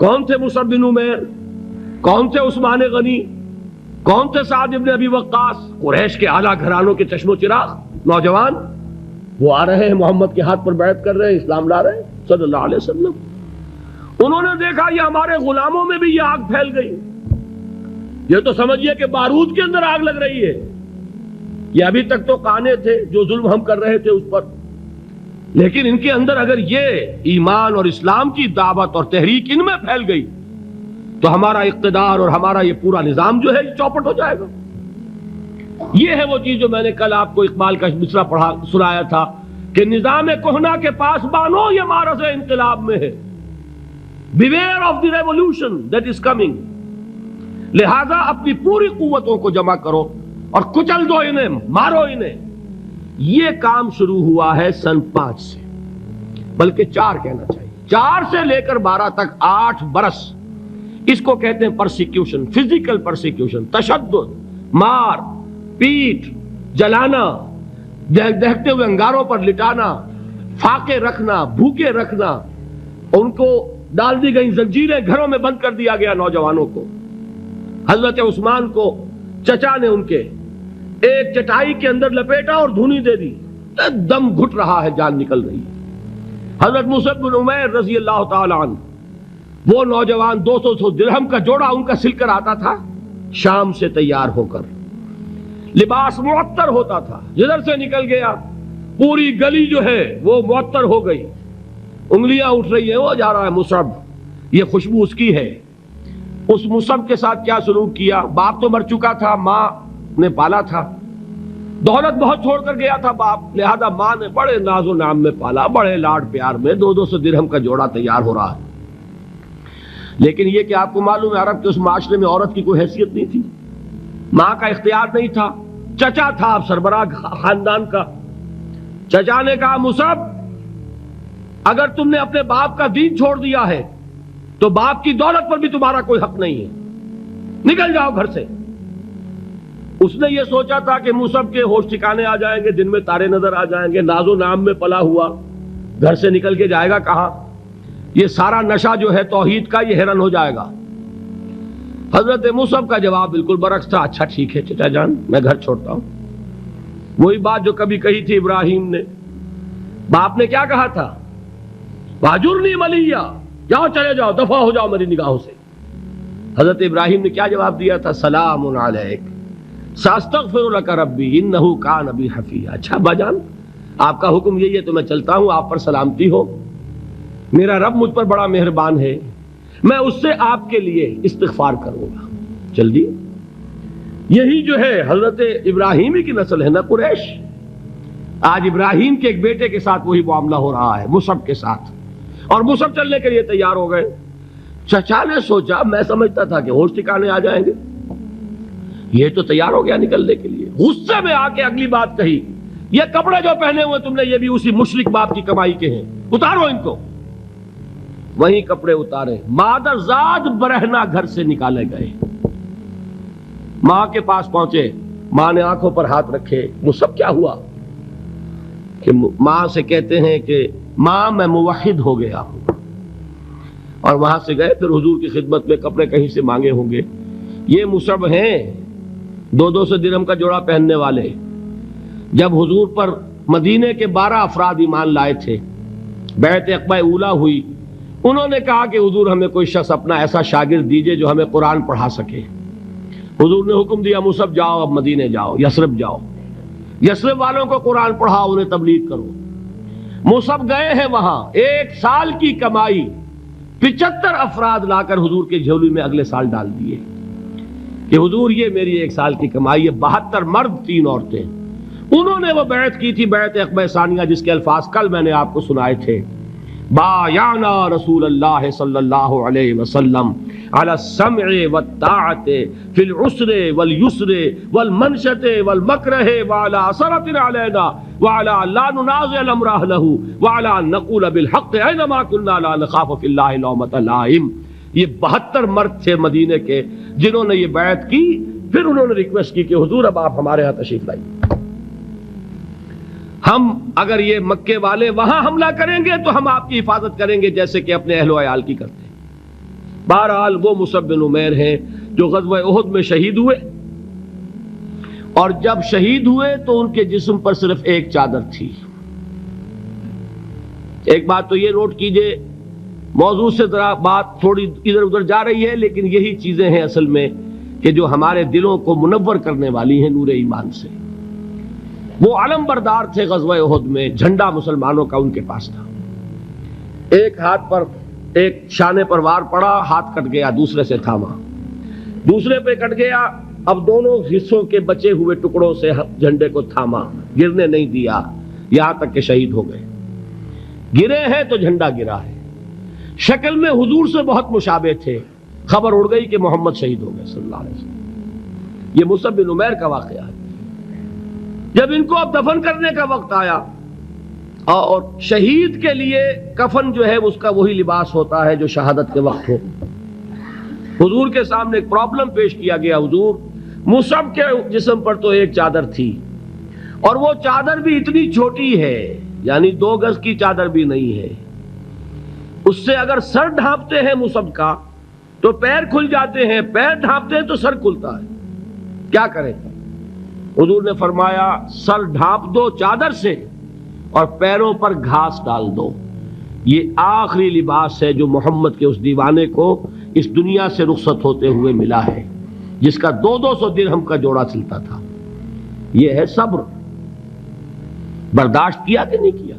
کون تھے مصعب بن عمیر؟ کون تھے عثمان غنی؟ کون تھے سعد بن ابی وقاص؟ قریش کے اعلیٰ گھرانوں کے چشم و چراغ نوجوان، وہ آ رہے ہیں محمد کے ہاتھ پر بیعت کر رہے ہیں، اسلام لا رہے ہیں صلی اللہ علیہ وسلم۔ انہوں نے دیکھا یہ ہمارے غلاموں میں بھی یہ آگ پھیل گئی، یہ تو سمجھیے کہ بارود کے اندر آگ لگ رہی ہے۔ یہ ابھی تک تو قانے تھے جو ظلم ہم کر رہے تھے اس پر، لیکن ان کے اندر اگر یہ ایمان اور اسلام کی دعوت اور تحریک ان میں پھیل گئی تو ہمارا اقتدار اور ہمارا یہ پورا نظام جو ہے یہ چوپٹ ہو جائے گا۔ یہ ہے وہ چیز جو میں نے کل آپ کو اقبال کا مصرع سنایا تھا کہ نظام کہنا کے پاس بانو یہ معرض انقلاب میں ہے، beware of the revolution that is coming, لہذا اپنی پوری قوتوں کو جمع کرو اور کچل دو انہیں، مارو انہیں۔ یہ کام شروع ہوا ہے سن 5 سے، بلکہ 4 کہنا چاہیے، 4 سے لے کر 12 تک 8 برس اس کو کہتے ہیں پرسیکیوشن، فزیکل پرسیکیوشن، تشدد، مار پیٹ، جلانا، دہتے ہوئے انگاروں پر لٹانا، فاقے رکھنا، بھوکے رکھنا، ان کو ڈال دی گئی زنجیریں، گھروں میں بند کر دیا گیا نوجوانوں کو۔ حضرت عثمان کو چچا نے ان کے ایک چٹائی کے اندر لپیٹا اور دھونی دے دی، دم گھٹ رہا ہے، جان نکل رہی ہے۔ حضرت مصعب بن عمیر رضی اللہ تعالی عنہ، وہ نوجوان 200 درہم کا جوڑا ان کا سل کر آتا تھا شام سے تیار ہو کر، لباس معطر ہوتا تھا، جدھر سے نکل گیا پوری گلی جو ہے وہ معطر ہو گئی، انگلیاں اٹھ رہی ہیں، وہ جا رہا ہے مصعب، یہ خوشبو اس کی ہے۔ اس مصعب کے ساتھ کیا سلوک کیا؟ باپ تو مر چکا تھا، ماں نے پالا تھا، دولت بہت چھوڑ کر گیا تھا باپ، لہذا ماں نے بڑے ناز و نام میں پالا، بڑے لاڈ پیار میں، 200 درہم کا جوڑا تیار ہو رہا ہے۔ لیکن یہ کہ آپ کو معلوم ہے عرب کے اس معاشرے میں عورت کی کوئی حیثیت نہیں تھی، ماں کا اختیار نہیں تھا، چچا تھا اب سربراہ خاندان کا۔ چچا نے کہا مصعب اگر تم نے اپنے باپ کا دین چھوڑ دیا ہے تو باپ کی دولت پر بھی تمہارا کوئی حق نہیں ہے، نکل جاؤ گھر سے۔ اس نے یہ سوچا تھا کہ مصعب کے ہوش ٹھکانے آ جائیں گے، دن میں تارے نظر آ جائیں گے، ناز و نام میں پلا ہوا گھر سے نکل کے جائے گا کہاں، یہ سارا نشہ جو ہے توحید کا یہ ہرن ہو جائے گا۔ حضرت مصعب کا جواب بالکل برعکس تھا، اچھا ٹھیک ہے چچا جان میں گھر چھوڑتا ہوں۔ وہی بات جو کبھی کہی تھی ابراہیم نے، باپ نے کیا کہا تھا؟ واجرنی ملیہ، جاؤ چلے جاؤ، دفع ہو جاؤ میری نگاہوں سے۔ حضرت ابراہیم نے کیا جواب دیا تھا؟ سلام علیک ساستغفر لک ربی انہ کان بی حفیہ۔ اچھا باجان آپ کا حکم یہی ہے تو میں چلتا ہوں، آپ پر سلامتی ہو، میرا رب مجھ پر بڑا مہربان ہے، میں اس سے آپ کے لیے استغفار کروں گا۔ جلدی یہی جو ہے حضرت ابراہیمی کی نسل ہے نا قریش۔ آج ابراہیم کے ایک بیٹے کے ساتھ وہی معاملہ ہو رہا ہے مصعب کے ساتھ، اور مصعب چلنے کے لیے تیار ہو گئے۔ چچا نے سوچا میں سمجھتا تھا کہ ہوش ٹھکانے آ جائیں گے، یہ تو تیار ہو گیا نکلنے کے لیے۔ غصے میں آ کے اگلی بات کہی، یہ کپڑے جو پہنے ہوئے تم نے یہ بھی اسی مشرک باپ کی کمائی کے ہیں، اتارو ان کو۔ وہیں کپڑے اتارے، مادر زاد برہنہ گھر سے نکالے گئے، ماں کے پاس پہنچے، ماں نے آنکھوں پر ہاتھ رکھے، مصعب کیا ہوا؟ کہ ماں سے کہتے ہیں کہ ماں میں موحد ہو گیا ہوں، اور وہاں سے گئے پھر حضور کی خدمت میں کپڑے کہیں سے مانگے ہوں گے۔ یہ مصعب ہیں 200 درہم کا جوڑا پہننے والے، جب حضور پر مدینے کے 12 افراد ایمان لائے تھے، بیعت عقبہ اولی ہوئی، انہوں نے کہا کہ حضور ہمیں کوئی شخص اپنا ایسا شاگرد دیجئے جو ہمیں قرآن پڑھا سکے۔ حضور نے حکم دیا مصعب جاؤ، اب مدینے جاؤ، یثرب جاؤ، یثرب والوں کو قرآن پڑھاؤ، انہیں تبلیغ کرو۔ مصعب گئے ہیں وہاں، 1 سال کی کمائی 75 افراد لا کر حضور کے جھولی میں اگلے سال ڈال دیے کہ حضور یہ میری 1 سال کی کمائی ہے۔ 72 مرد 3 عورتیں، انہوں نے وہ بیعت کی تھی، بیعت عقبہ ثانیہ، جس کے الفاظ کل میں نے آپ کو سنائے تھے، بایعنا رسول اللہ صلی اللہ علیہ وسلم علی السمع والطاعت فی العسر والیسر والمنشط والمکرہ وعلی اثرۃ علینا وعلی لا ننازع الامر اہلہ وعلی ان نقول بالحق اینما کنا لا نخاف فی اللہ لومۃ لائم۔ یہ 72 مرد تھے مدینے کے جنہوں نے یہ بیعت کی، پھر انہوں نے ریکویسٹ کی کہ حضور اب آپ ہمارے ہاں تشریف لائیے، ہم اگر یہ مکے والے وہاں حملہ کریں گے تو ہم آپ کی حفاظت کریں گے جیسے کہ اپنے اہل و عیال کی کرتے ہیں۔ بہرحال وہ مصعب بن عمیر ہیں جو غزوہ احد میں شہید ہوئے، اور جب شہید ہوئے تو ان کے جسم پر صرف ایک چادر تھی۔ ایک بات تو یہ نوٹ کیجئے، موضوع سے ذرا بات تھوڑی ادھر ادھر جا رہی ہے، لیکن یہی چیزیں ہیں اصل میں کہ جو ہمارے دلوں کو منور کرنے والی ہیں نور ایمان سے۔ وہ علم بردار تھے غزوہ احد میں، جھنڈا مسلمانوں کا ان کے پاس تھا۔ ایک ہاتھ پر، ایک شانے پر وار پڑا، ہاتھ کٹ گیا، دوسرے سے تھاما، دوسرے پہ کٹ گیا، اب دونوں حصوں کے بچے ہوئے ٹکڑوں سے جھنڈے کو تھاما، گرنے نہیں دیا، یہاں تک کہ شہید ہو گئے۔ گرے ہیں تو جھنڈا گرا ہے۔ شکل میں حضور سے بہت مشابہ تھے، خبر اڑ گئی کہ محمد شہید ہو گئے صلی اللہ علیہ وسلم۔ یہ مصعب بن عمیر کا واقعہ ہے۔ جب ان کو اب دفن کرنے کا وقت آیا، اور شہید کے لیے کفن جو ہے اس کا وہی لباس ہوتا ہے جو شہادت کے وقت ہو، حضور کے سامنے ایک پرابلم پیش کیا گیا۔ حضور، مصعب کے جسم پر تو ایک چادر تھی، اور وہ چادر بھی اتنی چھوٹی ہے، یعنی 2 گز کی چادر بھی نہیں ہے، اس سے اگر سر ڈھانپتے ہیں مصعب کا تو پیر کھل جاتے ہیں، پیر ڈھانپتے ہیں تو سر کھلتا ہے، کیا کریں؟ حضور نے فرمایا سر ڈھانپ دو چادر سے اور پیروں پر گھاس ڈال دو۔ یہ آخری لباس ہے جو محمد کے اس دیوانے کو اس دنیا سے رخصت ہوتے ہوئے ملا ہے، جس کا 200 درہم کا جوڑا چلتا تھا۔ یہ ہے صبر۔ برداشت کیا کہ نہیں کیا؟